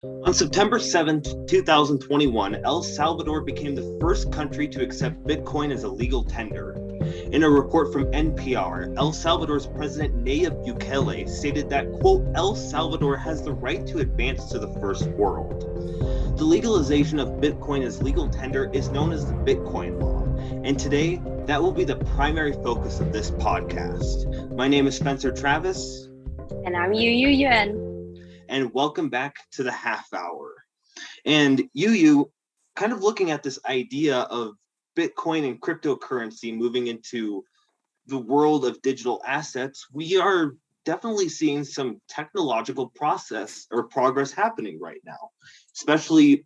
On September 7th, 2021, El Salvador became the first country to accept Bitcoin as a legal tender. In a report from NPR, El Salvador's President Nayib Bukele stated that, quote, El Salvador has the right to advance to the first world. The legalization of Bitcoin as legal tender is known as the Bitcoin Law, and today that will be the primary focus of this podcast. My name is Spencer Travis. And I'm Yu Yuan. And welcome back to the half hour. And Yu, kind of looking at this idea of Bitcoin and cryptocurrency moving into the world of digital assets, we are definitely seeing some technological progress happening right now, especially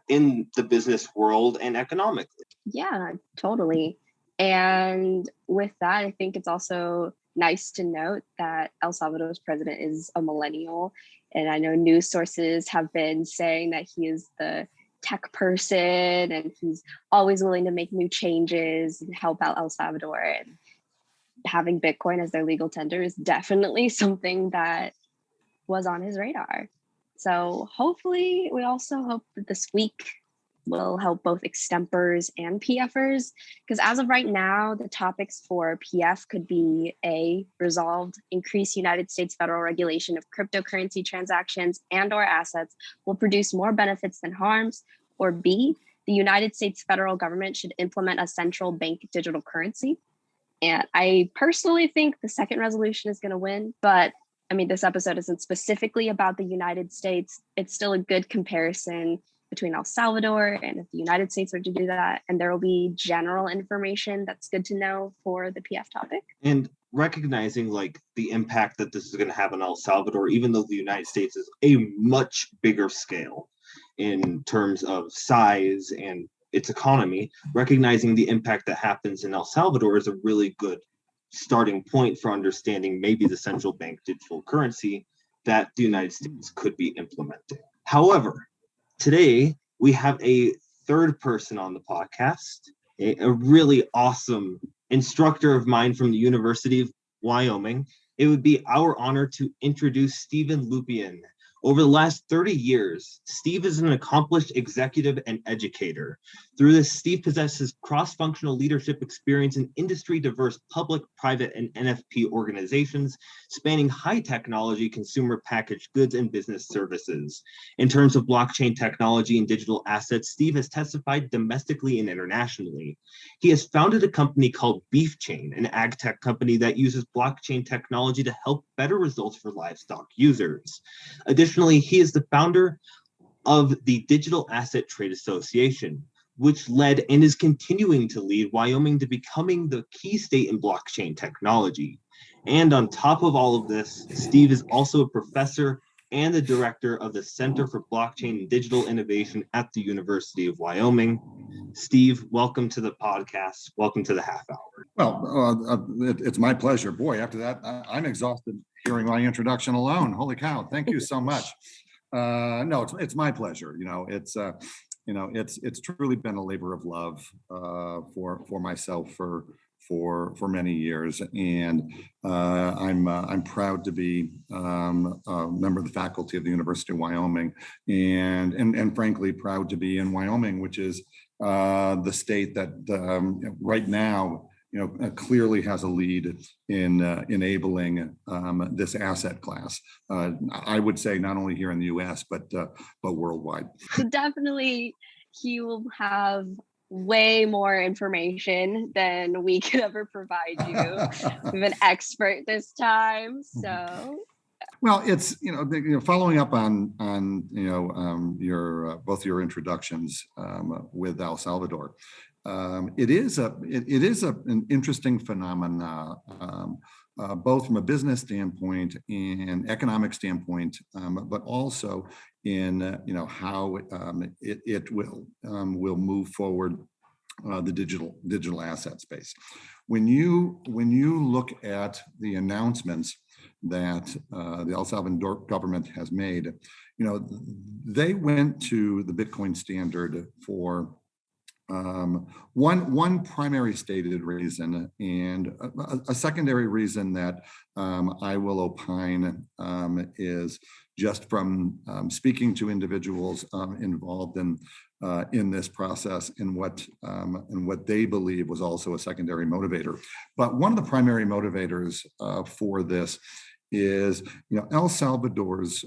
in the business world and economically. Yeah, totally. And with that, I think it's also nice to note that El Salvador's president is a millennial. And I know news sources have been saying that he is the tech person and he's always willing to make new changes and help out El Salvador. And having Bitcoin as their legal tender is definitely something that was on his radar. So hopefully, we also hope that this week will help both extempers and PFers, because as of right now, the topics for PF could be A, resolved, increased United States federal regulation of cryptocurrency transactions and or assets will produce more benefits than harms, or B, the United States federal government should implement a central bank digital currency. And I personally think the second resolution is going to win, but I mean, this episode isn't specifically about the United States. It's still a good comparison between El Salvador and if the United States were to do that. And there will be general information that's good to know for the PF topic. And recognizing like the impact that this is going to have on El Salvador, even though the United States is a much bigger scale in terms of size and its economy, recognizing the impact that happens in El Salvador is a really good starting point for understanding maybe the central bank digital currency that the United States could be implementing. However, today we have a third person on the podcast, a really awesome instructor of mine from the University of Wyoming. It would be our honor to introduce Steven Lupien. Over the last 30 years, Steve is an accomplished executive and educator. Through this, Steve possesses cross-functional leadership experience in industry-diverse public, private, and NFP organizations, spanning high technology, consumer packaged goods, and business services. In terms of blockchain technology and digital assets, Steve has testified domestically and internationally. He has founded a company called BeefChain, an ag tech company that uses blockchain technology to help better results for livestock users. Additionally, he is the founder of the Digital Asset Trade Association, which led and is continuing to lead Wyoming to becoming the key state in blockchain technology. And on top of all of this, Steve is also a professor and the director of the Center for Blockchain and Digital Innovation at the University of Wyoming. Steve, welcome to the podcast. Welcome to the half hour. Well, it's my pleasure. Boy, after that, I'm exhausted hearing my introduction alone. Holy cow! Thank you so much. No, it's my pleasure. It's truly been a labor of love for myself for many years, and I'm proud to be a member of the faculty of the University of Wyoming, and frankly proud to be in Wyoming, which is the state that right now clearly has a lead in enabling this asset class. I would say not only here in the U.S. but worldwide. So definitely, he will have way more information than we could ever provide you. We have an expert this time, so. Well, it's following up on your both your introductions with El Salvador. It is an interesting phenomena, both from a business standpoint and economic standpoint, but also in how it will move forward the digital asset space. When you look at the announcements that the El Salvador government has made, they went to the Bitcoin standard for One primary stated reason, and a secondary reason that I will opine is just from speaking to individuals involved in this process, and what they believe was also a secondary motivator. But one of the primary motivators for this is, El Salvador's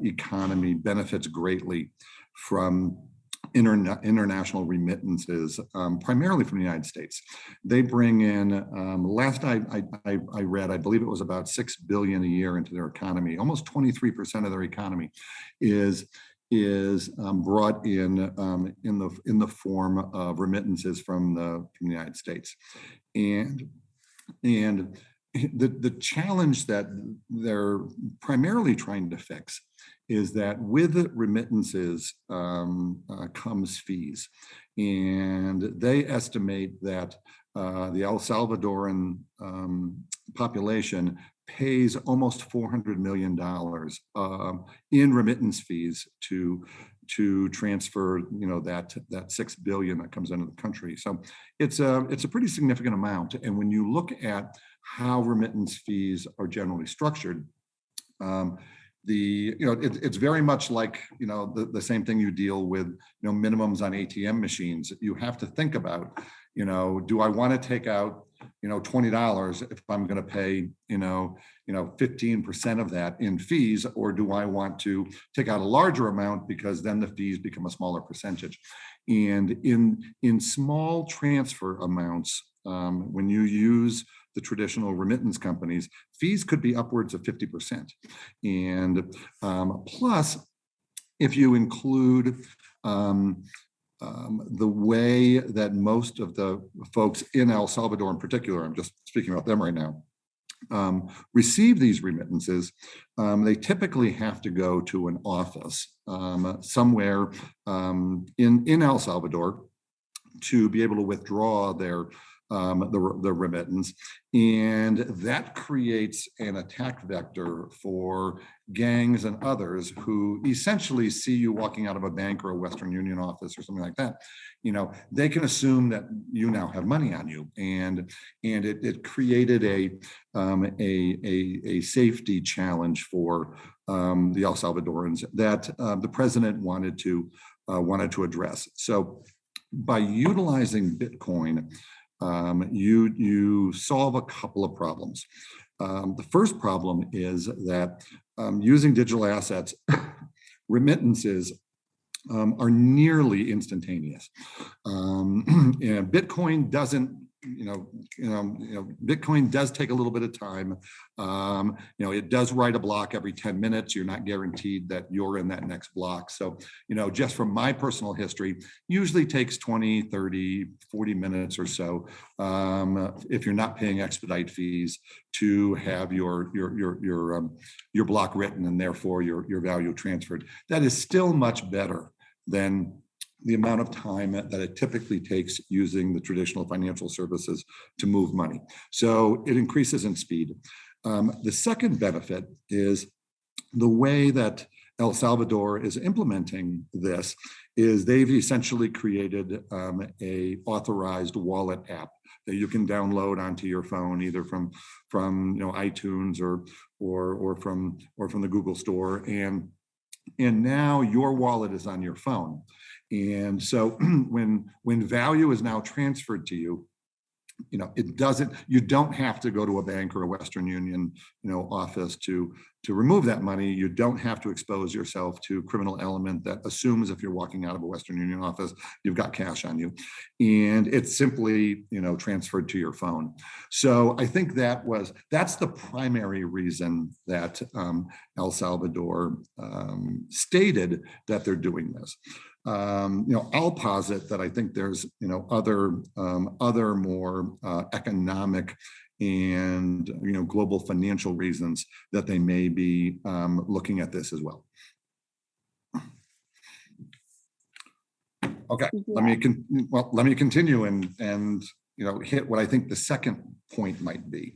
economy benefits greatly from international remittances, primarily from the United States. They bring in, last I read, I believe it was about $6 billion a year into their economy. Almost 23% of their economy is brought in the form of remittances from the United States, and the challenge that they're primarily trying to fix is that with remittances comes fees. And they estimate that the El Salvadoran population pays almost $400 million in remittance fees to transfer, that $6 billion that comes into the country. So it's a pretty significant amount. And when you look at how remittance fees are generally structured, it's very much like the same thing you deal with minimums on ATM machines. You have to think about, do I want to take out $20 if I'm going to pay 15% of that in fees, or do I want to take out a larger amount because then the fees become a smaller percentage? And in small transfer amounts, when you use the traditional remittance companies, fees could be upwards of 50%. And plus, if you include the way that most of the folks in El Salvador in particular, I'm just speaking about them right now, receive these remittances, they typically have to go to an office somewhere in El Salvador to be able to withdraw the remittance, and that creates an attack vector for gangs and others who essentially see you walking out of a bank or a Western Union office or something like that. They can assume that you now have money on you, and it created a safety challenge for the El Salvadorans that the president wanted to address. So by utilizing Bitcoin, you solve a couple of problems. The first problem is that using digital assets, remittances are nearly instantaneous. And Bitcoin doesn't, Bitcoin does take a little bit of time. It does write a block every 10 minutes. You're not guaranteed that you're in that next block. So, just from my personal history, usually takes 20, 30, 40 minutes or so, if you're not paying expedite fees, to have your block written and therefore your value transferred. That is still much better than the amount of time that it typically takes using the traditional financial services to move money. So it increases in speed. The second benefit is the way that El Salvador is implementing this is they've essentially created a authorized wallet app that you can download onto your phone, either from iTunes or from the Google Store, and now your wallet is on your phone. And so when value is now transferred to you, you don't have to go to a bank or a Western Union, office to remove that money. You don't have to expose yourself to criminal element that assumes if you're walking out of a Western Union office, you've got cash on you. And it's simply, transferred to your phone. So I think that's the primary reason that El Salvador stated that they're doing this. I'll posit that I think there's other more economic and global financial reasons that they may be looking at this as well. Okay, Yeah. let me continue and hit what I think the second point might be.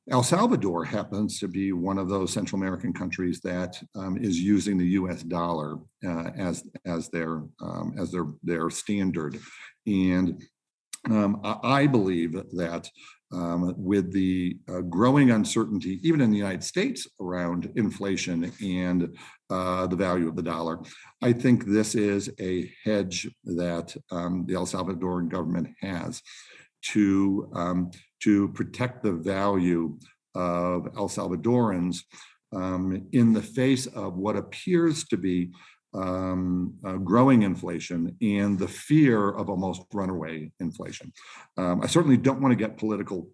El Salvador happens to be one of those Central American countries that is using the U.S. dollar as their standard, and I believe that with the growing uncertainty, even in the United States, around inflation and the value of the dollar, I think this is a hedge that the El Salvadoran government has to protect the value of El Salvadorans in the face of what appears to be growing inflation and the fear of almost runaway inflation. I certainly don't want to get political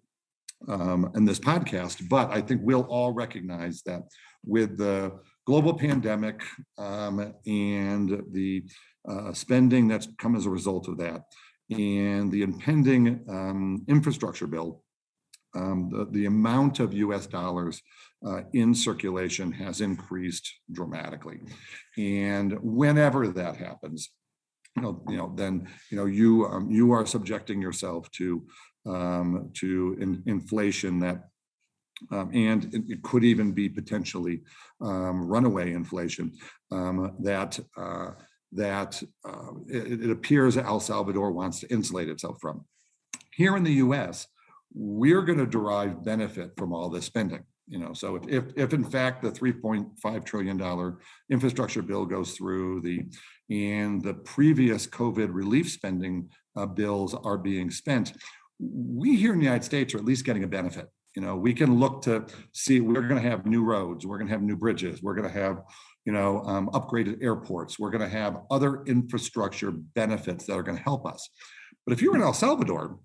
in this podcast, but I think we'll all recognize that with the global pandemic and the spending that's come as a result of that, and the impending infrastructure bill, the amount of US dollars in circulation has increased dramatically. And whenever that happens, then you are subjecting yourself to inflation that, and it could even be potentially runaway inflation it appears El Salvador wants to insulate itself from. Here in the U.S., we're going to derive benefit from all this spending. So if in fact the $3.5 trillion infrastructure bill goes through, and the previous COVID relief spending bills are being spent, we here in the United States are at least getting a benefit. We can look to see we're going to have new roads, we're going to have new bridges, we're going to have upgraded airports, we're going to have other infrastructure benefits that are going to help us. But if you're in El Salvador,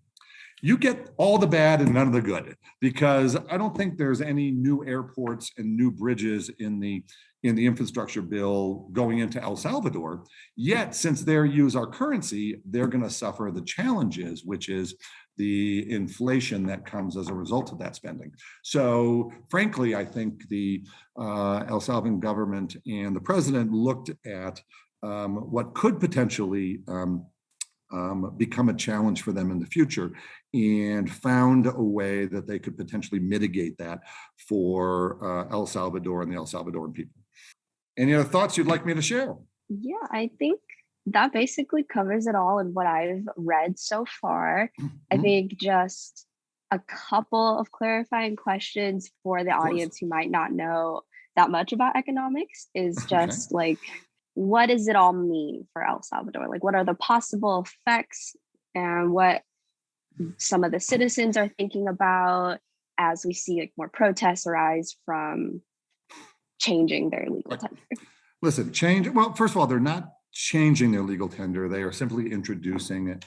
you get all the bad and none of the good, because I don't think there's any new airports and new bridges in the infrastructure bill going into El Salvador. Yet, since they use our currency, they're going to suffer the challenges, which is the inflation that comes as a result of that spending. So frankly, I think the El Salvadoran government and the president looked at what could potentially become a challenge for them in the future, and found a way that they could potentially mitigate that for El Salvador and the El Salvadoran people. Any other thoughts you'd like me to share? Yeah, I think that basically covers it all in what I've read so far. I think just a couple of clarifying questions for the audience who might not know that much about economics is just like, what does it all mean for El Salvador? Like, what are the possible effects, and what some of the citizens are thinking about as we see like more protests arise from changing their legal tender? Listen, well, first of all, they're not changing their legal tender. They are simply introducing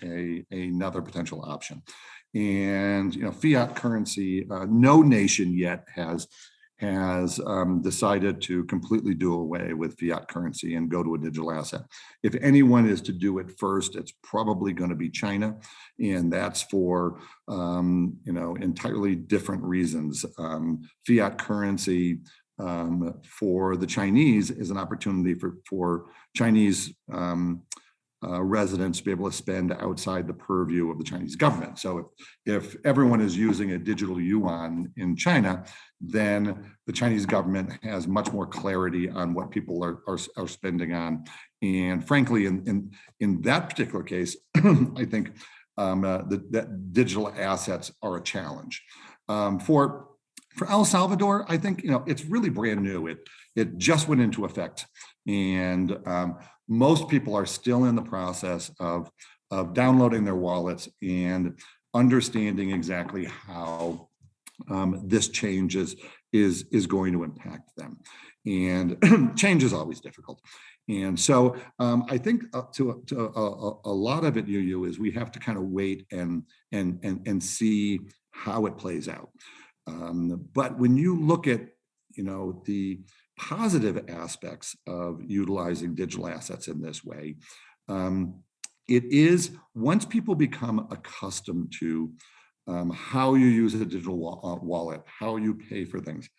another potential option. And fiat currency, no nation yet has decided to completely do away with fiat currency and go to a digital asset. If anyone is to do it first, it's probably going to be China, and that's for entirely different reasons. Fiat currency for the Chinese is an opportunity for Chinese residents to be able to spend outside the purview of the Chinese government. So if everyone is using a digital yuan in China, then the Chinese government has much more clarity on what people are spending on. And frankly, in that particular case, I think that digital assets are a challenge. For El Salvador, I think it's really brand new. It just went into effect, and most people are still in the process of downloading their wallets and understanding exactly how this change is going to impact them. And change is always difficult. And so I think to a lot of it, is we have to kind of wait and see how it plays out. But when you look at the positive aspects of utilizing digital assets in this way, it is, once people become accustomed to how you use a digital wallet, how you pay for things,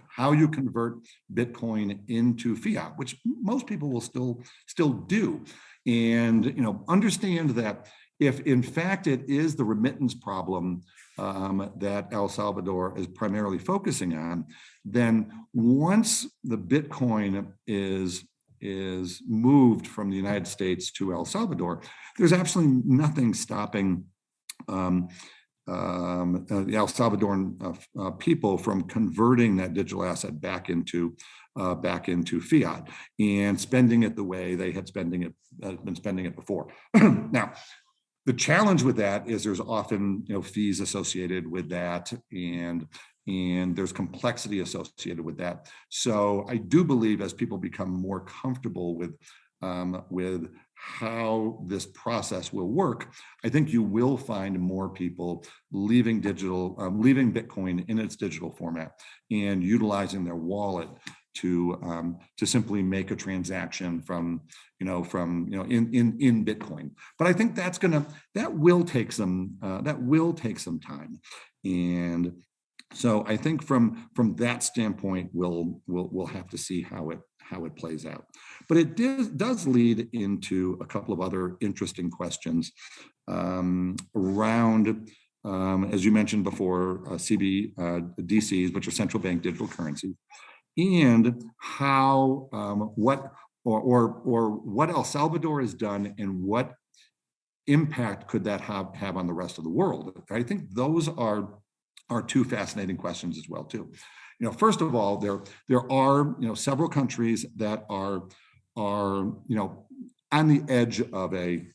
how you convert Bitcoin into fiat, which most people will still do, and understand that if in fact it is the remittance problem that El Salvador is primarily focusing on, then once the Bitcoin is moved from the United States to El Salvador, there's absolutely nothing stopping the El Salvadoran people from converting that digital asset back into fiat and spending it the way they had been spending it before. Now, the challenge with that is there's often fees associated with that, and there's complexity associated with that. So I do believe as people become more comfortable with how this process will work, I think you will find more people leaving Bitcoin in its digital format and utilizing their wallet to simply make a transaction from in Bitcoin. But I think that will take some time, and so I think from that standpoint, we'll have to see how it plays out. But it does lead into a couple of other interesting questions around, as you mentioned before, DCs, which are central bank digital currencies, and how what El Salvador has done and what impact could that have on the rest of the world. I think those are two fascinating questions as well too. First of all, there are several countries that are on the edge of a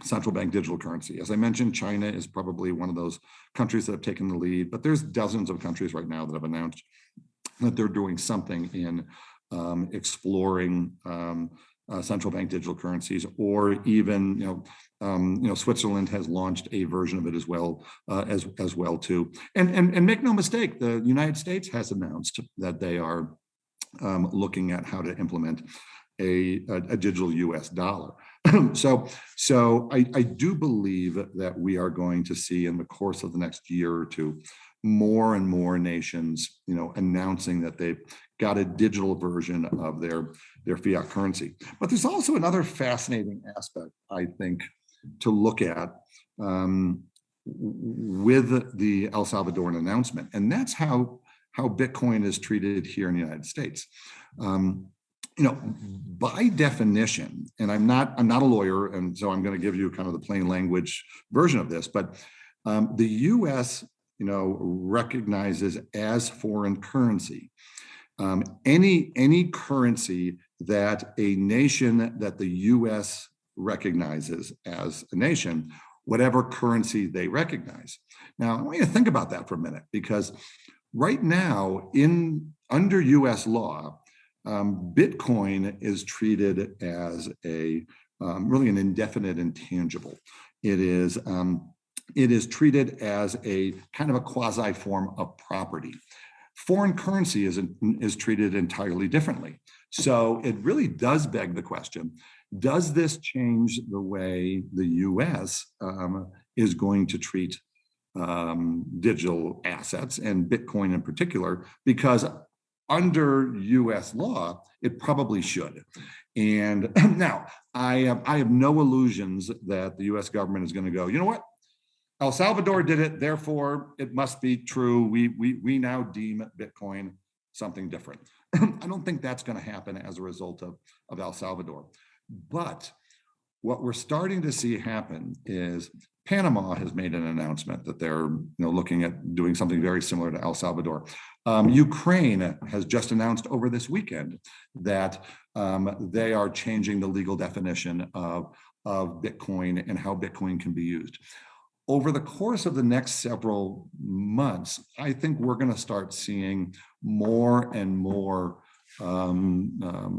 central bank digital currency. As I mentioned, China is probably one of those countries that have taken the lead, but there's dozens of countries right now that have announced that they're doing something in exploring central bank digital currencies, or even Switzerland has launched a version of it as well too. And make no mistake, the United States has announced that they are looking at how to implement a digital US dollar. So I do believe that we are going to see in the course of the next year or two more and more nations announcing that they've got a digital version of their fiat currency. But there's also another fascinating aspect, I think, to look at with the El Salvadoran announcement, and that's how Bitcoin is treated here in the United States. By definition, and I'm not a lawyer, and so I'm going to give you kind of the plain language version of this, but the U.S. recognizes as foreign currency any currency that a nation that the U.S. recognizes as a nation, whatever currency they recognize. Now, I want you to think about that for a minute, because right now, under U.S. law, Bitcoin is treated as really an indefinite intangible. It is treated as a kind of a quasi form of property. Foreign currency is treated entirely differently. So it really does beg the question, does this change the way the US is going to treat digital assets, and Bitcoin in particular? Because under US law, it probably should. And now I have no illusions that the US government is going to go, you know what? El Salvador did it, therefore it must be true. We now deem Bitcoin something different. I don't think that's going to happen as a result of El Salvador. But what we're starting to see happen is Panama has made an announcement that they're looking at doing something very similar to El Salvador. Ukraine has just announced over this weekend that they are changing the legal definition of Bitcoin and how Bitcoin can be used. Over the course of the next several months, I think we're going to start seeing more and more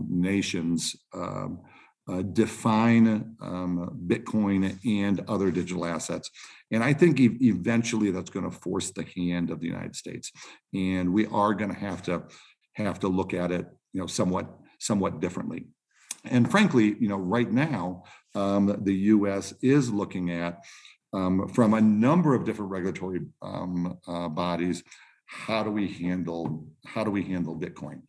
nations define Bitcoin and other digital assets. And I think eventually that's going to force the hand of the United States. And we are going to have to look at it, somewhat differently. And frankly, right now, the US is looking at, from a number of different regulatory bodies, how do we handle Bitcoin?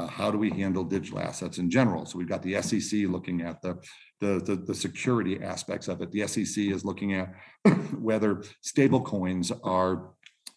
How do we handle digital assets in general? So we've got the SEC looking at the security aspects of it. The SEC is looking at whether stable coins are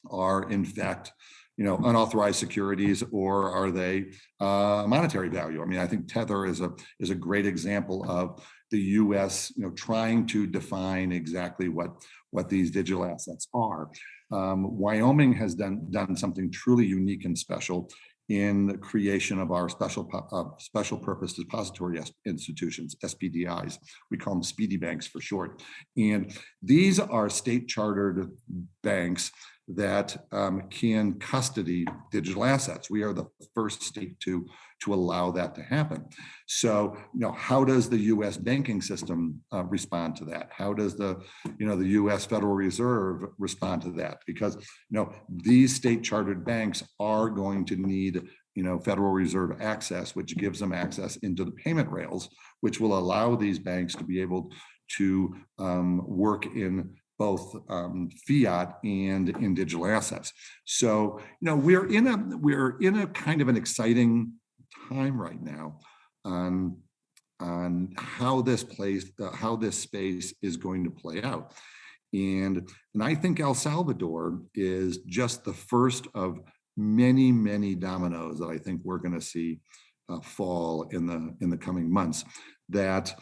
are in fact, unauthorized securities, or are they monetary value? I mean, I think Tether is a great example of the U.S. Trying to define exactly what these digital assets are. Wyoming has done something truly unique and special in the creation of our special purpose depository institutions, SPDIs. We call them speedy banks for short. And these are state chartered banks that can custody digital assets. We are the first state to allow that to happen. So, how does the U.S. banking system respond to that? How does the U.S. Federal Reserve respond to that? Because, these state chartered banks are going to need, Federal Reserve access, which gives them access into the payment rails, which will allow these banks to be able to work in both fiat and in digital assets. So, we're in a kind of an exciting time right now on how this space is going to play out. And I think El Salvador is just the first of many, many dominoes that I think we're going to see fall in the coming months. That,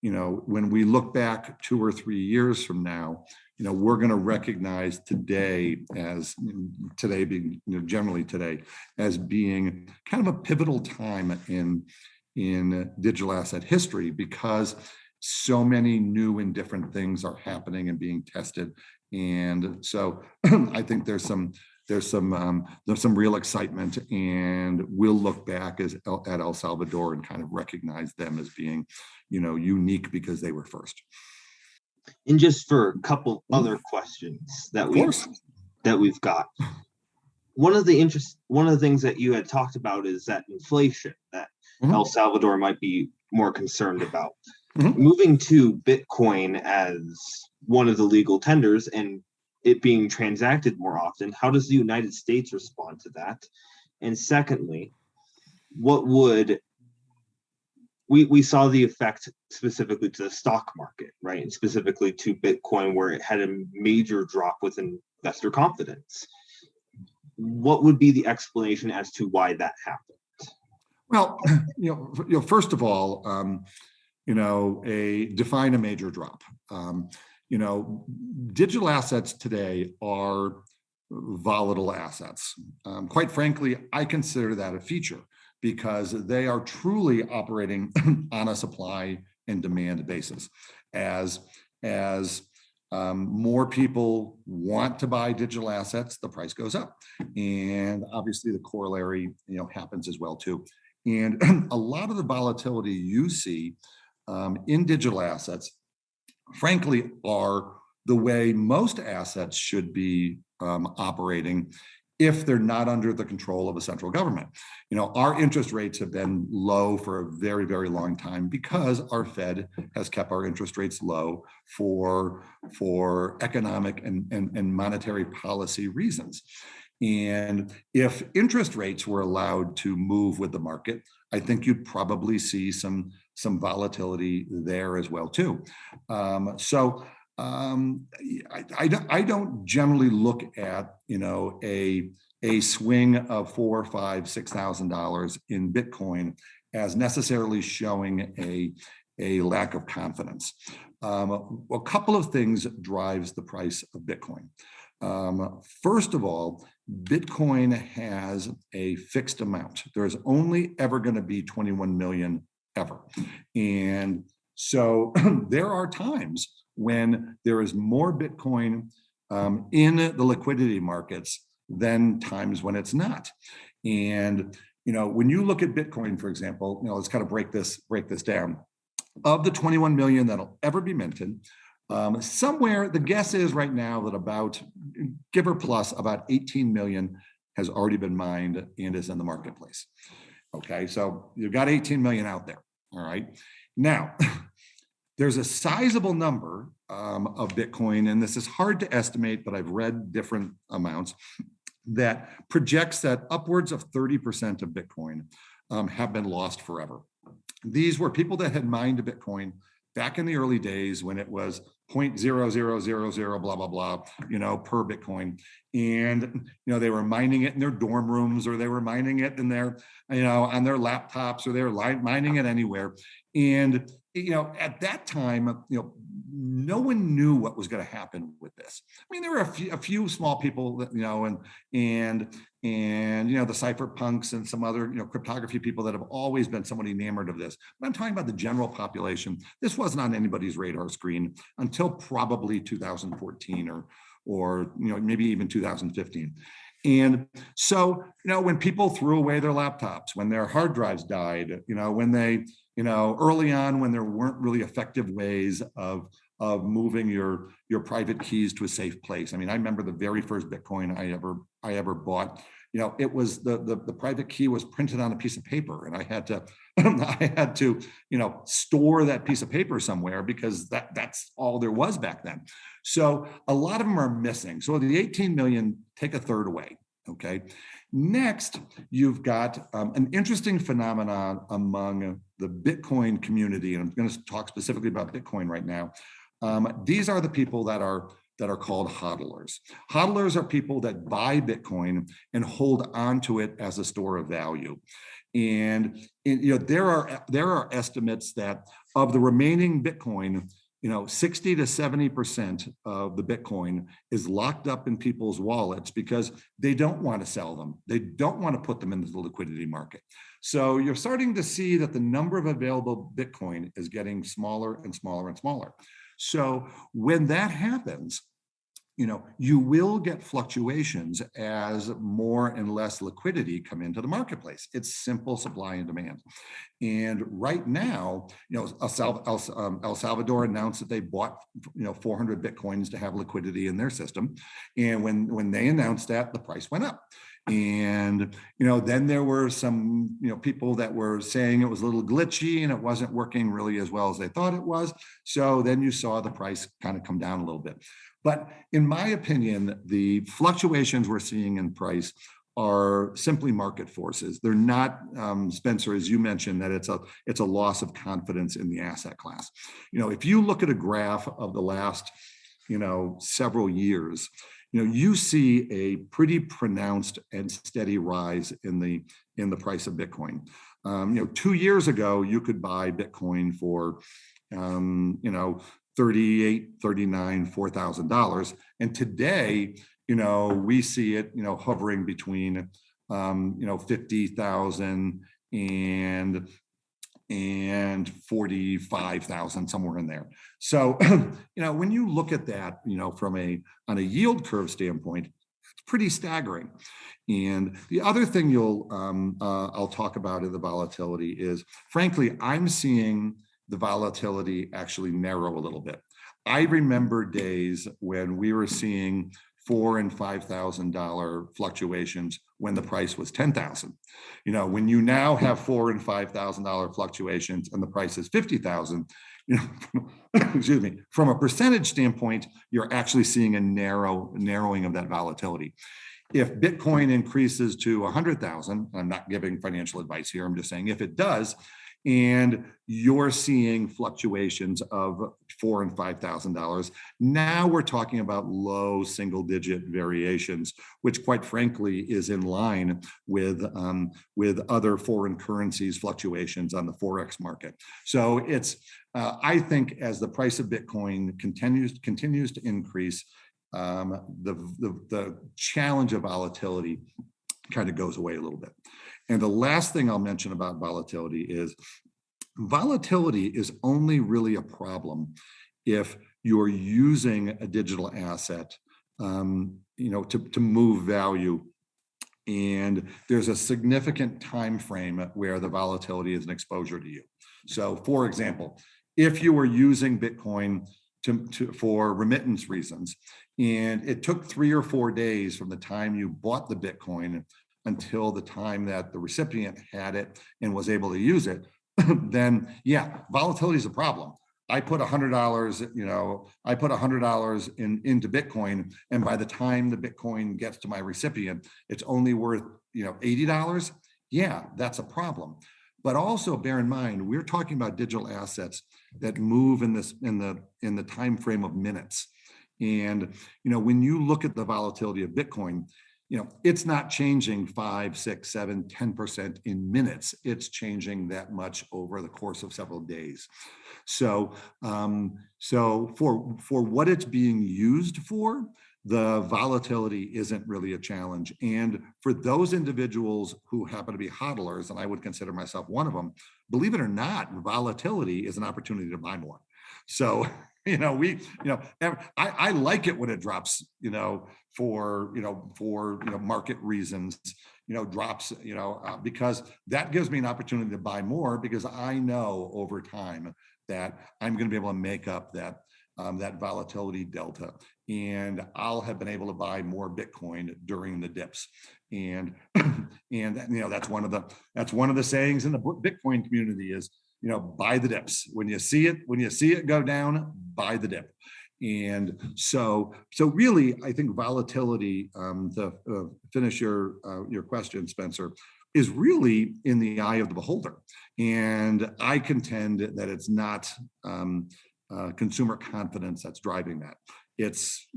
when we look back 2 or 3 years from now, we're going to recognize today being, generally today, as being kind of a pivotal time in digital asset history, because so many new and different things are happening and being tested. And so I think there's some real excitement, and we'll look back at El Salvador and kind of recognize them as being, unique because they were first. And just for a couple other questions that we've got. One of the things that you had talked about is that inflation that El Salvador might be more concerned about. Moving to Bitcoin as one of the legal tenders and it being transacted more often, how does the United States respond to that? And secondly, what would we saw the effect specifically to the stock market, right? And specifically to Bitcoin, where it had a major drop with investor confidence. What would be the explanation as to why that happened? Well, first of all, define a major drop. Digital assets today are volatile assets. Quite frankly, I consider that a feature, because they are truly operating on a supply and demand basis. As more people want to buy digital assets, the price goes up, and obviously the corollary happens as well too. And a lot of the volatility you see in digital assets, frankly, are the way most assets should be operating if they're not under the control of a central government. Our interest rates have been low for a very, very long time because our Fed has kept our interest rates low for economic and monetary policy reasons. And if interest rates were allowed to move with the market, I think you'd probably see some volatility there as well too. I don't generally look at a swing of $4,000, $5,000, $6,000 in Bitcoin as necessarily showing a lack of confidence. A couple of things drives the price of Bitcoin. First of all, Bitcoin has a fixed amount. There's only ever going to be 21 million ever, and so there are times when there is more Bitcoin in the liquidity markets than times when it's not. And when you look at Bitcoin, for example, let's kind of break this down. Of the 21 million that'll ever be minted, somewhere the guess is right now that about, give or plus, about 18 million has already been mined and is in the marketplace. Okay, so you've got 18 million out there. All right, now. There's a sizable number of Bitcoin, and this is hard to estimate, but I've read different amounts, that projects that upwards of 30% of Bitcoin have been lost forever. These were people that had mined Bitcoin back in the early days when it was 0.0000 blah blah blah, per Bitcoin. And they were mining it in their dorm rooms, or they were mining it in their, on their laptops, or they were mining it anywhere. And at that time, no one knew what was going to happen with this. I mean, there were a few small people that, and the cypherpunks and some other, cryptography people that have always been somewhat enamored of this. But I'm talking about the general population. This wasn't on anybody's radar screen until probably 2014 or maybe even 2015. And so, when people threw away their laptops, when their hard drives died, when they, early on, when there weren't really effective ways of moving your private keys to a safe place. I mean, I remember the very first Bitcoin I ever bought. It was the private key was printed on a piece of paper, and I had to store that piece of paper somewhere, because that's all there was back then. So a lot of them are missing. So the 18 million, take a third away. Okay. Next, you've got an interesting phenomenon among the Bitcoin community, and I'm going to talk specifically about Bitcoin right now. These are the people that are called hodlers. Hodlers are people that buy Bitcoin and hold onto it as a store of value. And there are estimates that of the remaining Bitcoin, 60 to 70% of the Bitcoin is locked up in people's wallets because they don't want to sell them. They don't want to put them into the liquidity market. So you're starting to see that the number of available Bitcoin is getting smaller and smaller and smaller. So when that happens, you will get fluctuations as more and less liquidity come into the marketplace. It's simple supply and demand. And right now, El Salvador announced that they bought 400 Bitcoins to have liquidity in their system. And when they announced that, the price went up. And then there were some people that were saying it was a little glitchy and it wasn't working really as well as they thought it was. So then you saw the price kind of come down a little bit. But in my opinion, the fluctuations we're seeing in price are simply market forces. They're not, Spencer, as you mentioned, that it's a loss of confidence in the asset class. If you look at a graph of the last several years, you see a pretty pronounced and steady rise in the price of Bitcoin. 2 years ago, you could buy Bitcoin for, $38,000, $39,000, $4,000. And today, we see it, hovering between, 50,000 and 45,000, somewhere in there. So, when you look at that, on a yield curve standpoint, it's pretty staggering. And the other thing I'll talk about in the volatility is, frankly, I'm seeing the volatility actually narrow a little bit. I remember days when we were seeing $4,000 and $5,000 fluctuations when the price was 10,000. When you now have $4,000 and $5,000 fluctuations and the price is 50,000, excuse me, from a percentage standpoint, you're actually seeing a narrowing of that volatility. If Bitcoin increases to 100,000, I'm not giving financial advice here, I'm just saying if it does, and you're seeing fluctuations of $4,000 and $5,000. Now we're talking about low single-digit variations, which, quite frankly, is in line with other foreign currencies fluctuations on the forex market. So it's I think as the price of Bitcoin continues to increase, the challenge of volatility kind of goes away a little bit. And the last thing I'll mention about volatility is only really a problem if you're using a digital asset, to move value. And there's a significant time frame where the volatility is an exposure to you. So, for example, if you were using Bitcoin for remittance reasons, and it took 3 or 4 days from the time you bought the Bitcoin until the time that the recipient had it and was able to use it, then yeah, volatility is a problem. I put $100, into Bitcoin, and by the time the Bitcoin gets to my recipient, it's only worth, $80. Yeah, that's a problem. But also bear in mind, we're talking about digital assets that move in the time frame of minutes. And when you look at the volatility of Bitcoin, it's not changing 5, 6, 7, 10% in minutes. It's changing that much over the course of several days. So, for what it's being used for, the volatility isn't really a challenge. And for those individuals who happen to be hodlers, and I would consider myself one of them, believe it or not, volatility is an opportunity to buy more. So, I like it when it drops, for market reasons, drops, because that gives me an opportunity to buy more, because I know over time that I'm going to be able to make up that volatility delta, and I'll have been able to buy more Bitcoin during the dips. And that's one of the sayings in the Bitcoin community is, buy the dips. When you see it go down, buy the dip. And so really, I think volatility, to finish your question, Spencer, is really in the eye of the beholder. And I contend that it's not consumer confidence that's driving that. It's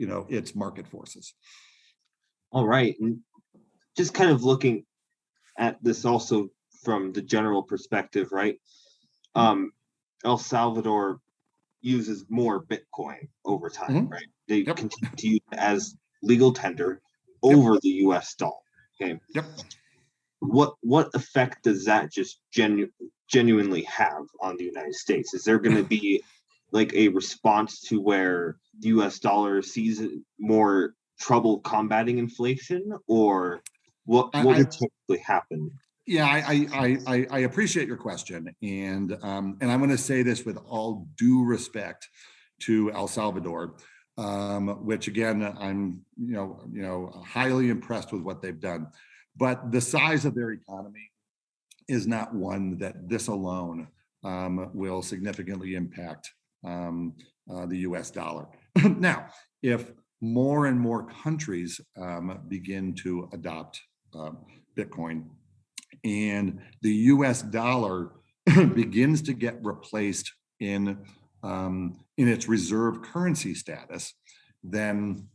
market forces. All right. And just kind of looking at this also from the general perspective, right? El Salvador uses more Bitcoin over time, right? They continue to use it as legal tender over the US dollar. Okay. Yep. What effect does that just genuinely have on the United States? Is there going to be like a response to where the US dollar sees more trouble combating inflation, or what would typically happen? Yeah, I appreciate your question, and I'm going to say this with all due respect to El Salvador, which again I'm highly impressed with what they've done, but the size of their economy is not one that this alone will significantly impact the US dollar. Now, if more and more countries begin to adopt Bitcoin, and the US dollar begins to get replaced in its reserve currency status, then,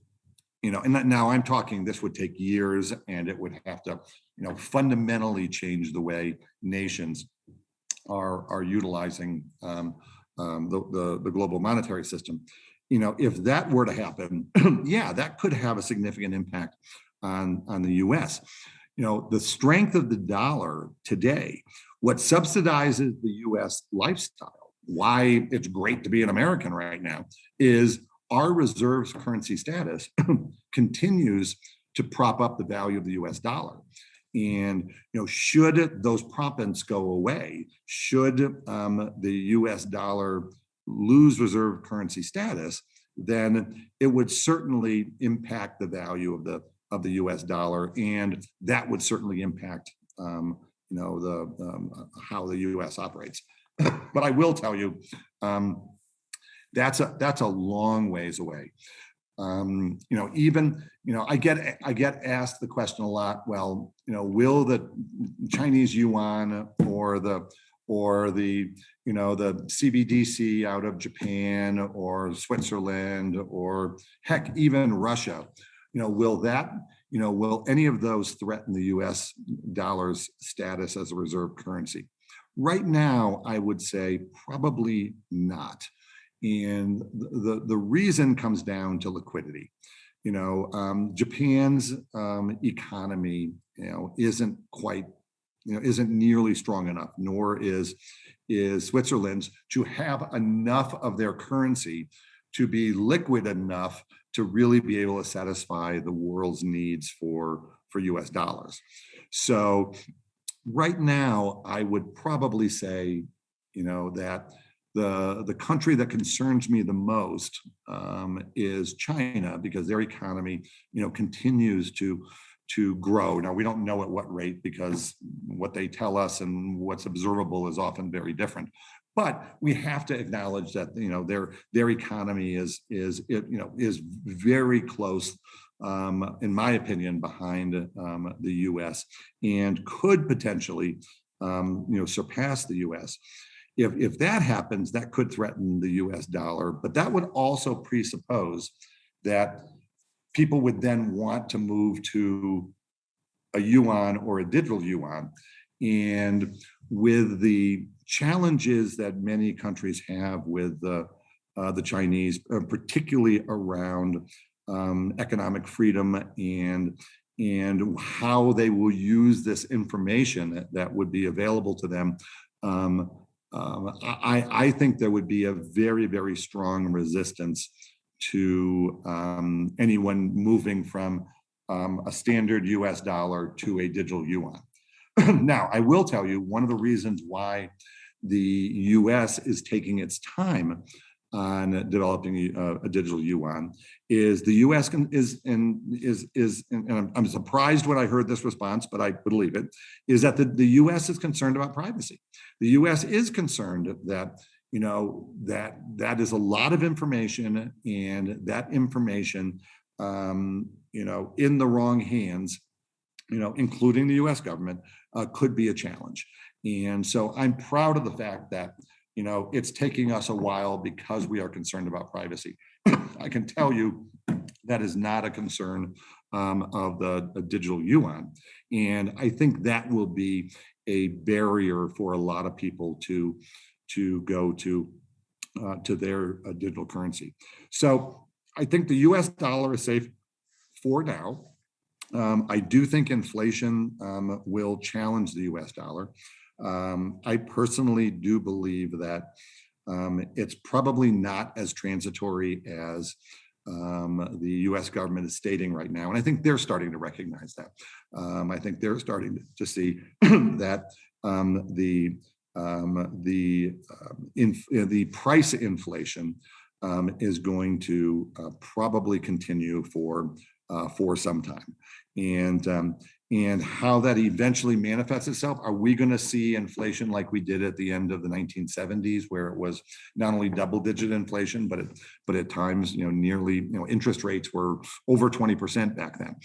and now I'm talking, this would take years, and it would have to, fundamentally change the way nations are utilizing the global monetary system. If that were to happen, yeah, that could have a significant impact on the US. The strength of the dollar today, what subsidizes the US lifestyle, why it's great to be an American right now, is our reserves currency status continues to prop up the value of the US dollar. And should those proppants go away, should the US dollar lose reserve currency status, then it would certainly impact the value of the US dollar, and that would certainly impact how the US operates. But I will tell you, that's a long ways away. I get asked the question a lot. Well, will the Chinese yuan or the CBDC out of Japan or Switzerland or heck, even Russia, will any of those threaten the US dollar's status as a reserve currency? Right now, I would say probably not. And the reason comes down to liquidity. Japan's economy, isn't nearly strong enough, nor is Switzerland's, to have enough of their currency to be liquid enough to really be able to satisfy the world's needs for US dollars. So right now, I would probably say, that the country that concerns me the most is China, because their economy, continues to grow. Now, we don't know at what rate, because what they tell us and what's observable is often very different. But we have to acknowledge that their economy is very close, in my opinion, behind the U.S. and could potentially surpass the U.S. If that happens, that could threaten the U.S. dollar, but that would also presuppose that people would then want to move to a yuan or a digital yuan. And with the challenges that many countries have with the Chinese, particularly around economic freedom and how they will use this information that would be available to them, I think there would be a very, very strong resistance to anyone moving from a standard US dollar to a digital yuan. Now, I will tell you, one of the reasons why the US is taking its time on developing a digital yuan is the US and I'm surprised when I heard this response, but I believe it, is that the US is concerned about privacy. The US is concerned that that is a lot of information, and that information in the wrong hands, including the US government, could be a challenge. And so I'm proud of the fact that it's taking us a while because we are concerned about privacy. I can tell you that is not a concern of the digital yuan. And I think that will be a barrier for a lot of people to go to their digital currency. So I think the US dollar is safe for now. I do think inflation will challenge the US dollar. I personally do believe that it's probably not as transitory as the US government is stating right now. And I think they're starting to recognize that. I think they're starting to see that the price inflation is going to probably continue for some time. And how that eventually manifests itself. Are we going to see inflation like we did at the end of the 1970s, where it was not only double-digit inflation, but at times, nearly, interest rates were over 20% back then.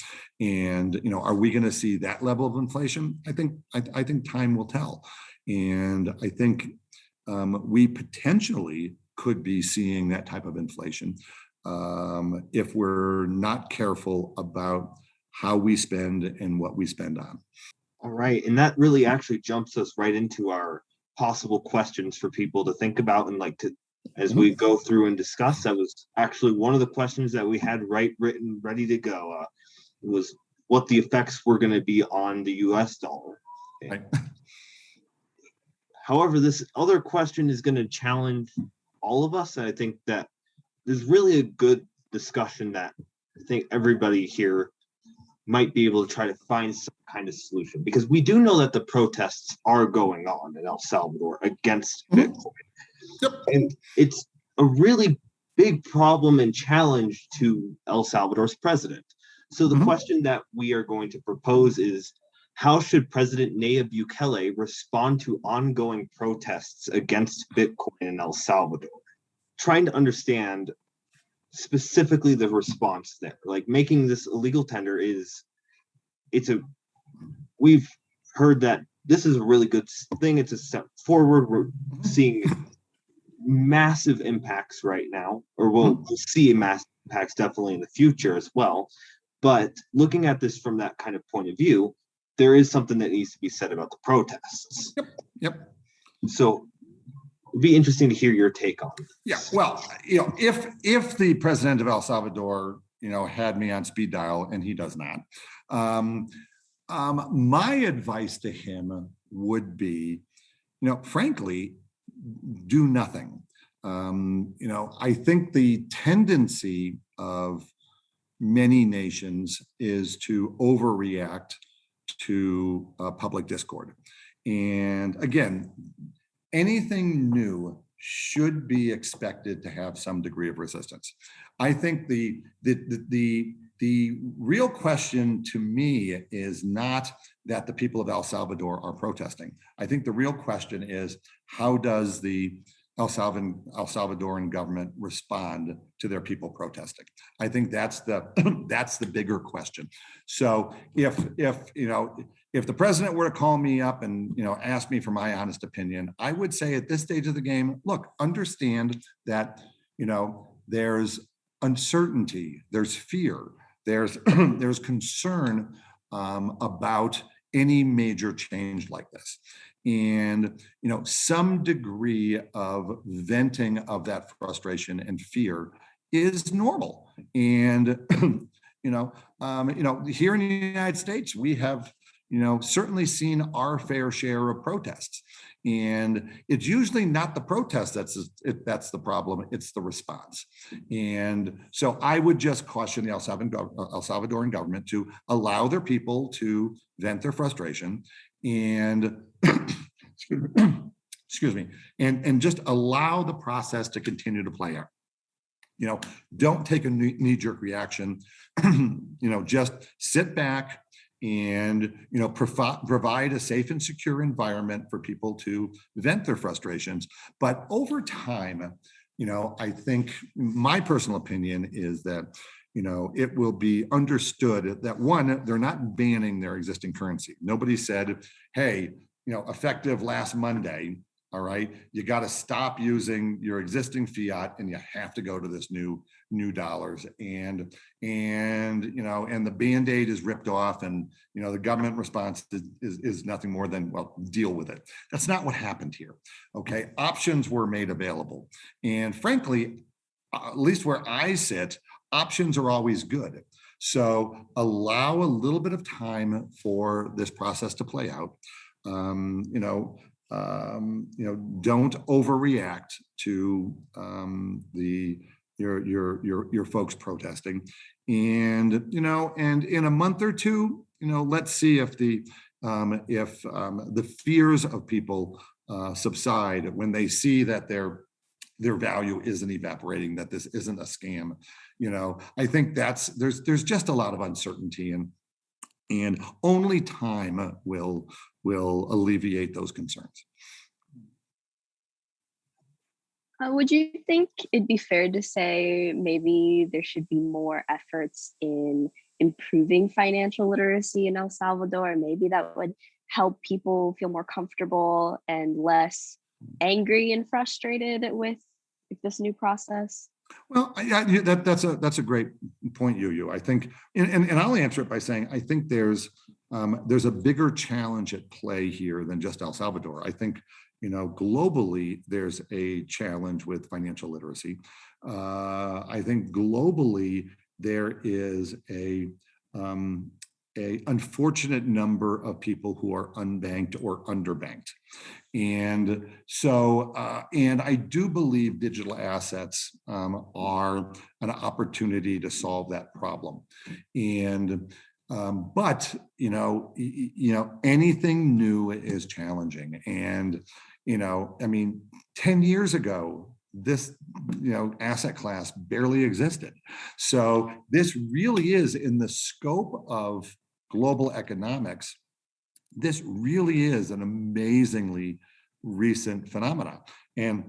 And are we going to see that level of inflation? I think time will tell. And I think we potentially could be seeing that type of inflation if we're not careful about how we spend and what we spend on. All right. And that really actually jumps us right into our possible questions for people to think about and as we go through and discuss. That was actually one of the questions that we had written ready to go. It was what the effects were going to be on the US dollar. Right. However, this other question is going to challenge all of us. And I think that there's really a good discussion that I think everybody here might be able to try to find some kind of solution, because we do know that the protests are going on in El Salvador against Bitcoin. Yep. And it's a really big problem and challenge to El Salvador's president. So the question that we are going to propose is, how should President Nayib Bukele respond to ongoing protests against Bitcoin in El Salvador? Trying to understand specifically the response there. Making this illegal tender we've heard that this is a really good thing. It's a step forward. We're seeing massive impacts right now, or we'll see massive impacts definitely in the future as well. But looking at this from that kind of point of view, there is something that needs to be said about the protests. Yep. So it'd be interesting to hear your take on it. Yeah, well, if the president of El Salvador, had me on speed dial, and he does not, my advice to him would be, frankly, do nothing. I think the tendency of many nations is to overreact to public discord. And again, anything new should be expected to have some degree of resistance. I think the real question to me is not that the people of El Salvador are protesting. I think the real question is, how does the El Salvadoran government respond to their people protesting? I think that's the bigger question. So if if the president were to call me up and ask me for my honest opinion, I would say at this stage of the game, look, understand that there's uncertainty, there's fear, there's there's concern about any major change like this. And some degree of venting of that frustration and fear is normal. And here in the United States, we have certainly seen our fair share of protests. And it's usually not the protest that's the problem, it's the response. And so I would just caution the El Salvadoran government to allow their people to vent their frustration and excuse me, and just allow the process to continue to play out. Don't take a knee-jerk reaction. Just sit back and provide a safe and secure environment for people to vent their frustrations. But over time, I think my personal opinion is that it will be understood that, one, they're not banning their existing currency. Nobody said, hey, effective last Monday, all right, you got to stop using your existing fiat and you have to go to this new dollars, and the Band-Aid is ripped off, and the government response is nothing more than, well, deal with it. That's not what happened here. Okay, options were made available, and frankly, at least where I sit, options are always good. So allow a little bit of time for this process to play out. Don't overreact to your folks protesting, and and in a month or two, let's see if the fears of people subside when they see that their value isn't evaporating, that this isn't a scam. I think there's just a lot of uncertainty, and only time will alleviate those concerns. Would you think it'd be fair to say maybe there should be more efforts in improving financial literacy in El Salvador? Maybe that would help people feel more comfortable and less angry and frustrated with this new process? Well, that's a great point, Yu. I think, and I'll answer it by saying, I think there's a bigger challenge at play here than just El Salvador. I think, globally, there's a challenge with financial literacy. I think globally there is a unfortunate number of people who are unbanked or underbanked. And so, and I do believe digital assets are an opportunity to solve that problem. And but anything new is challenging. And I mean, 10 years ago, this asset class barely existed. So this really is in the scope of global economics. This really is an amazingly recent phenomenon. And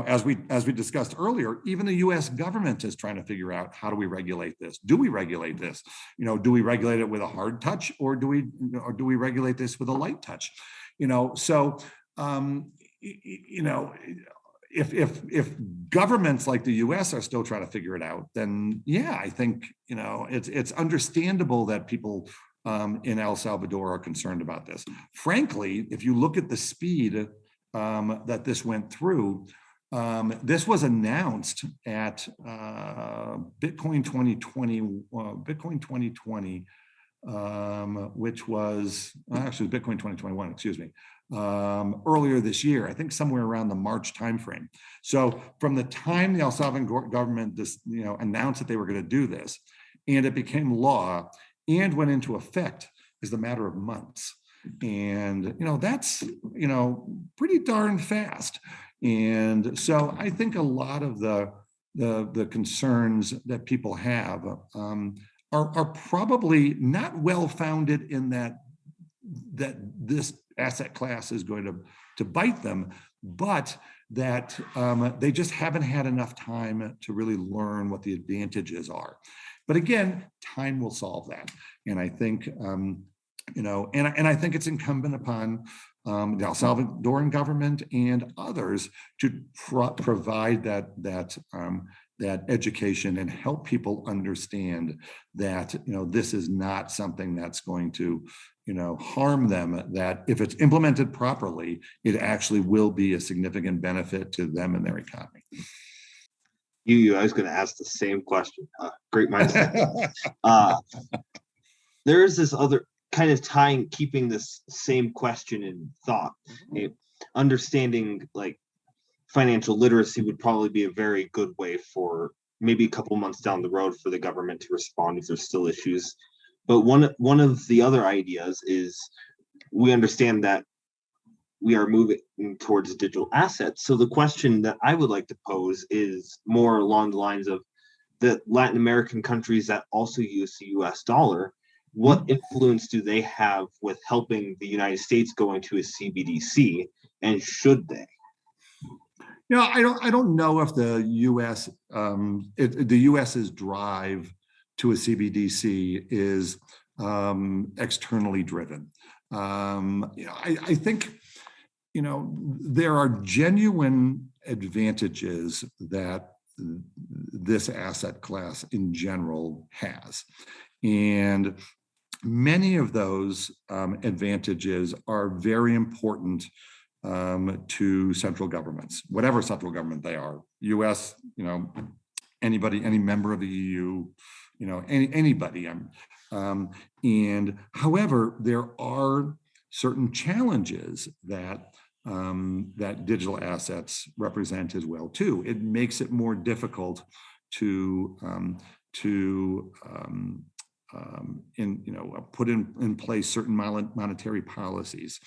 as we discussed earlier, even the U.S. government is trying to figure out, how do we regulate this? Do we regulate this? Do we regulate it with a hard touch, or do we regulate this with a light touch? So if governments like the U.S. are still trying to figure it out, then yeah, I think it's understandable that people in El Salvador are concerned about this. Frankly, if you look at the speed that this went through, this was announced at Bitcoin 2020, which was actually Bitcoin 2021, excuse me, earlier this year, I think somewhere around the March timeframe. So from the time the El Salvador government announced that they were going to do this, and it became law and went into effect, is a matter of months. And that's pretty darn fast. And so I think a lot of the concerns that people have are probably not well founded in that this asset class is going to bite them, but that they just haven't had enough time to really learn what the advantages are. But again, time will solve that. And I think And I think it's incumbent upon the El Salvadoran government and others to provide that education and help people understand that this is not something that's going to harm them, that if it's implemented properly, it actually will be a significant benefit to them and their economy. I was going to ask the same question. Great minds. There is this other kind of keeping this same question in thought. Understanding like financial literacy would probably be a very good way for maybe a couple months down the road for the government to respond if there's still issues. But one of the other ideas is we understand that we are moving towards digital assets. So the question that I would like to pose is more along the lines of the Latin American countries that also use the US dollar. What influence do they have with helping the United States go into a CBDC, and should they? I don't know if the U.S. The U.S.'s drive to a CBDC is externally driven. I think there are genuine advantages that this asset class in general has, and many of those advantages are very important to central governments, whatever central government they are, U.S., anybody, any member of the EU, anybody. And however, there are certain challenges that that digital assets represent as well too. It makes it more difficult to put in place certain monetary policies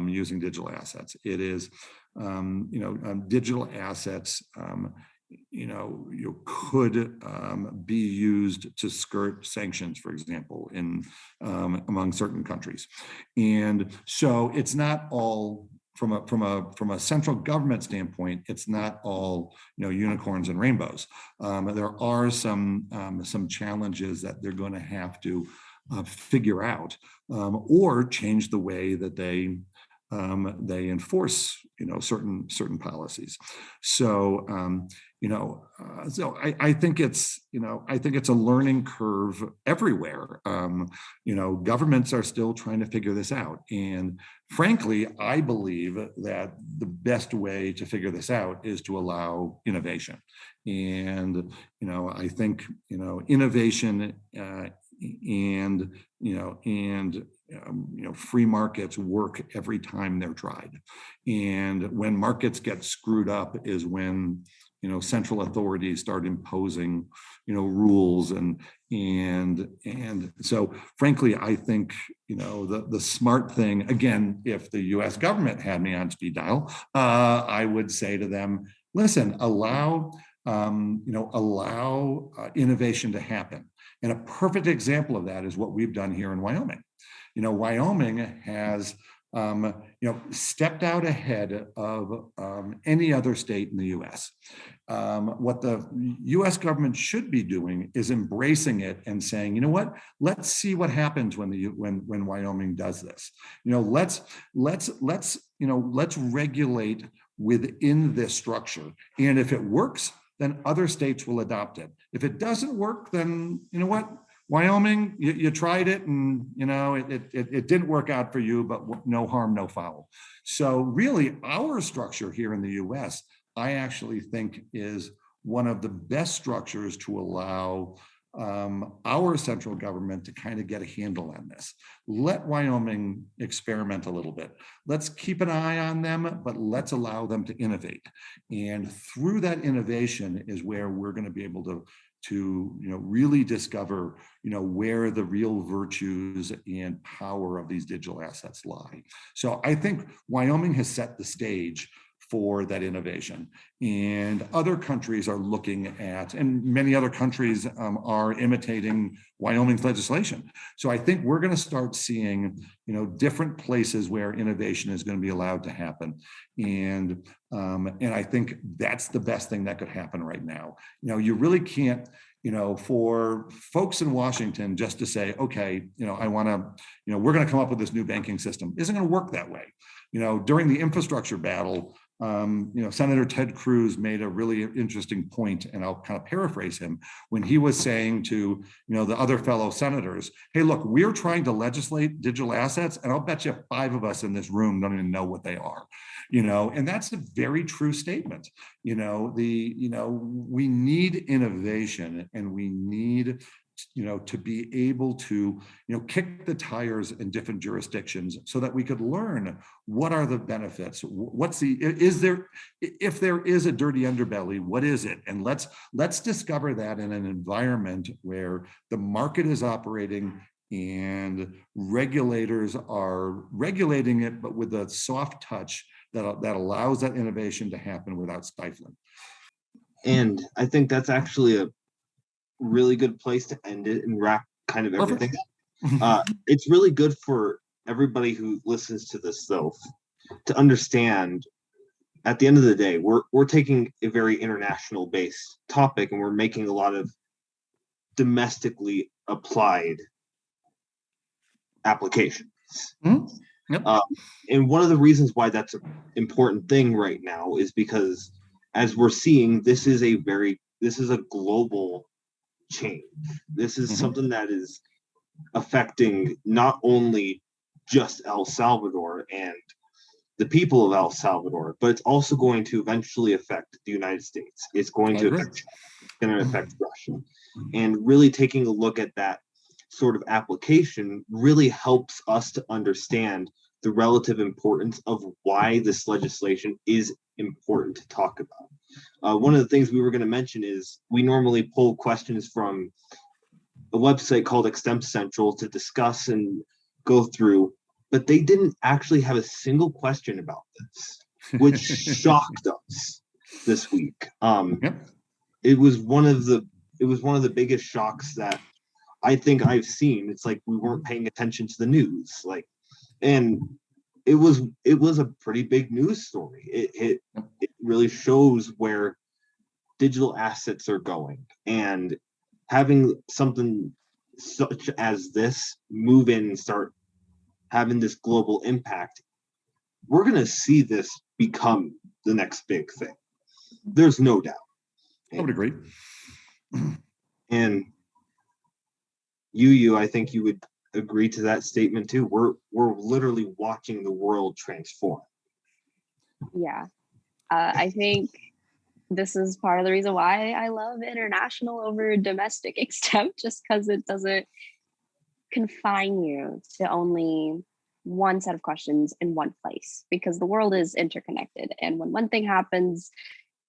using digital assets. It is, digital assets, could be used to skirt sanctions, for example, in among certain countries. And so it's not all from a central government standpoint, it's not all unicorns and rainbows. There are some challenges that they're going to have to figure out, or change the way that they enforce certain policies. So I think it's a learning curve everywhere. Governments are still trying to figure this out, and frankly, I believe that the best way to figure this out is to allow innovation. And I think innovation and free markets work every time they're tried. And when markets get screwed up is when central authorities start imposing rules, and so frankly, I think the smart thing, again, if the US government had me on speed dial, I would say to them, listen, allow innovation to happen. And a perfect example of that is what we've done here in Wyoming. Wyoming has stepped out ahead of any other state in the US. What the US government should be doing is embracing it and saying, you know what, let's see what happens when Wyoming does this. Let's regulate within this structure. And if it works, then other states will adopt it. If it doesn't work, then you know what? Wyoming, you tried it and it didn't work out for you, but no harm, no foul. So really our structure here in the US, I actually think is one of the best structures to allow our central government to kind of get a handle on this. Let Wyoming experiment a little bit. Let's keep an eye on them, but let's allow them to innovate. And through that innovation is where we're going to be able to really discover where the real virtues and power of these digital assets lie. So I think Wyoming has set the stage for that innovation. And other countries are looking at, and many other countries are imitating Wyoming's legislation. So I think we're going to start seeing, different places where innovation is going to be allowed to happen. And I think that's the best thing that could happen right now. You really can't, for folks in Washington just to say, okay, I want to, we're going to come up with this new banking system, isn't going to work that way. During the infrastructure battle, Senator Ted Cruz made a really interesting point, and I'll kind of paraphrase him, when he was saying to, the other fellow senators, hey, look, we're trying to legislate digital assets, and I'll bet you 5 of us in this room don't even know what they are, and that's a very true statement. We need innovation, and we need to be able to, kick the tires in different jurisdictions so that we could learn what are the benefits, if there is a dirty underbelly, what is it? And let's discover that in an environment where the market is operating and regulators are regulating it, but with a soft touch that allows that innovation to happen without stifling. And I think that's actually a really good place to end it and wrap kind of everything. It's really good for everybody who listens to this, though, to understand at the end of the day, we're taking a very international based topic and we're making a lot of domestically applied applications. Mm-hmm. Yep. And one of the reasons why that's an important thing right now is because, as we're seeing, this is a global change. This is something that is affecting not only just El Salvador and the people of El Salvador, but it's also going to eventually affect the United States. It's going to affect Russia. And really taking a look at that sort of application really helps us to understand the relative importance of why this legislation is important to talk about. One of the things we were going to mention is we normally pull questions from a website called Extemp Central to discuss and go through, but they didn't actually have a single question about this, which shocked us this week. It was one of the biggest shocks that I think I've seen. It's like we weren't paying attention to the news, and it was a pretty big news story. It really shows where digital assets are going, and having something such as this move in and start having this global impact, we're going to see this become the next big thing. There's no doubt. I would agree. And I think you would agree to that statement too. We're literally watching the world transform. Yeah. I think this is part of the reason why I love international over domestic Extemp, just because it doesn't confine you to only one set of questions in one place, because the world is interconnected. And when one thing happens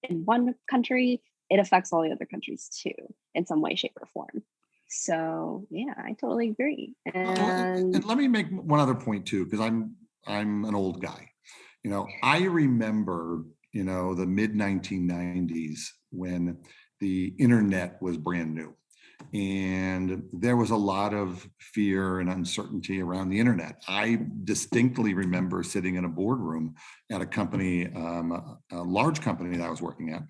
in one country, it affects all the other countries too, in some way, shape, or form. So yeah, I totally agree. And let me make one other point too, because I'm an old guy. I remember, the mid 1990s when the internet was brand new. And there was a lot of fear and uncertainty around the internet. I distinctly remember sitting in a boardroom at a company, a large company that I was working at,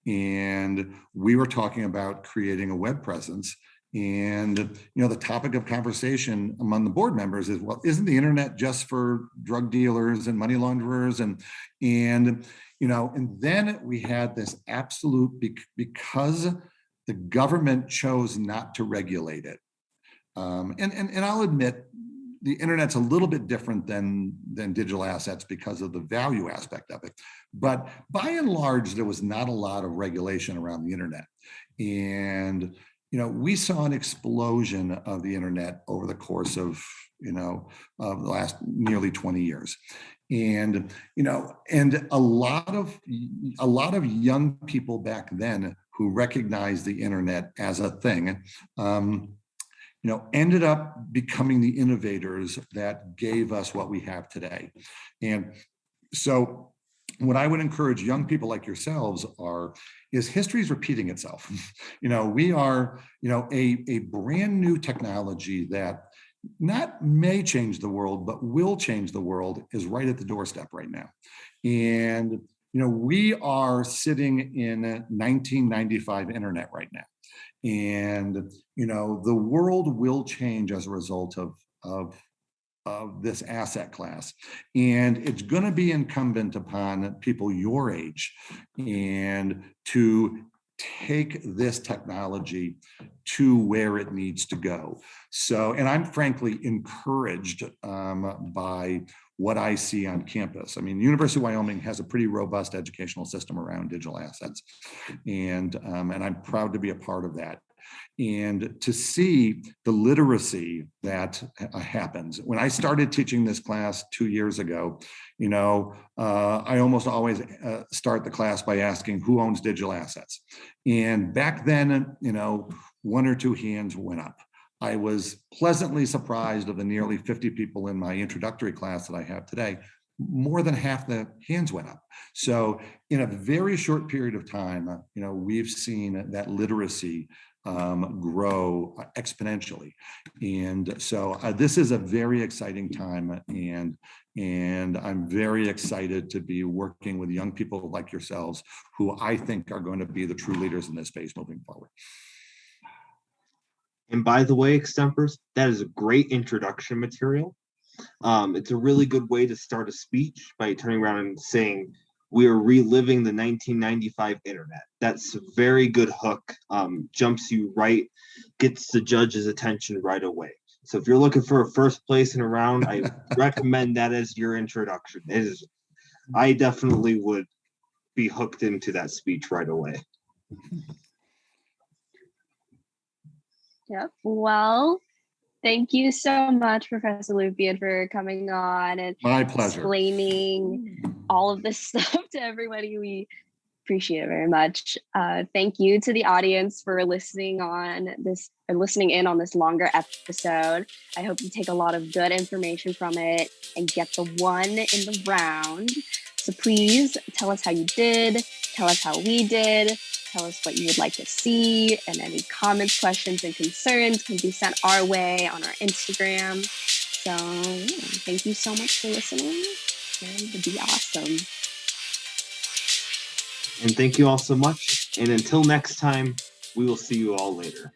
and we were talking about creating a web presence. And the topic of conversation among the board members is, well, isn't the internet just for drug dealers and money launderers? And then we had this absolute, because the government chose not to regulate it. And I'll admit, the internet's a little bit different than digital assets because of the value aspect of it. But by and large, there was not a lot of regulation around the internet. And we saw an explosion of the internet over the course of the last nearly 20 years. And and a lot of young people back then who recognized the internet as a thing, ended up becoming the innovators that gave us what we have today. And so what I would encourage young people like yourselves is history is repeating itself. We are, a brand new technology that not may change the world, but will change the world is right at the doorstep right now. And, we are sitting in 1995 internet right now. And, the world will change as a result of this asset class. And it's going to be incumbent upon people your age and to take this technology to where it needs to go. So, and I'm frankly encouraged by what I see on campus. I mean, the University of Wyoming has a pretty robust educational system around digital assets. And I'm proud to be a part of that. And to see the literacy that happens. When I started teaching this class 2 years ago, I almost always start the class by asking who owns digital assets. And back then, 1 or 2 hands went up. I was pleasantly surprised of the nearly 50 people in my introductory class that I have today. More than half the hands went up. So in a very short period of time, we've seen that literacy grow exponentially. And so this is a very exciting time, and I'm very excited to be working with young people like yourselves, who I think are going to be the true leaders in this space moving forward. And by the way, Extempers, that is a great introduction material. It's a really good way to start a speech by turning around and saying, we are reliving the 1995 internet. That's a very good hook. Jumps you right, gets the judge's attention right away. So if you're looking for a first place in a round, I recommend that as your introduction. I definitely would be hooked into that speech right away. Yep. Well, thank you so much, Professor Lupien, for coming on and my pleasure, explaining all of this stuff to everybody. We appreciate it very much. Thank you to the audience for listening in on this longer episode. I hope you take a lot of good information from it and get the one in the round. So please tell us how you did, tell us how we did, tell us what you would like to see, and any comments, questions, and concerns can be sent our way on our Instagram. So thank you so much for listening, and be awesome. And thank you all so much. And until next time, we will see you all later.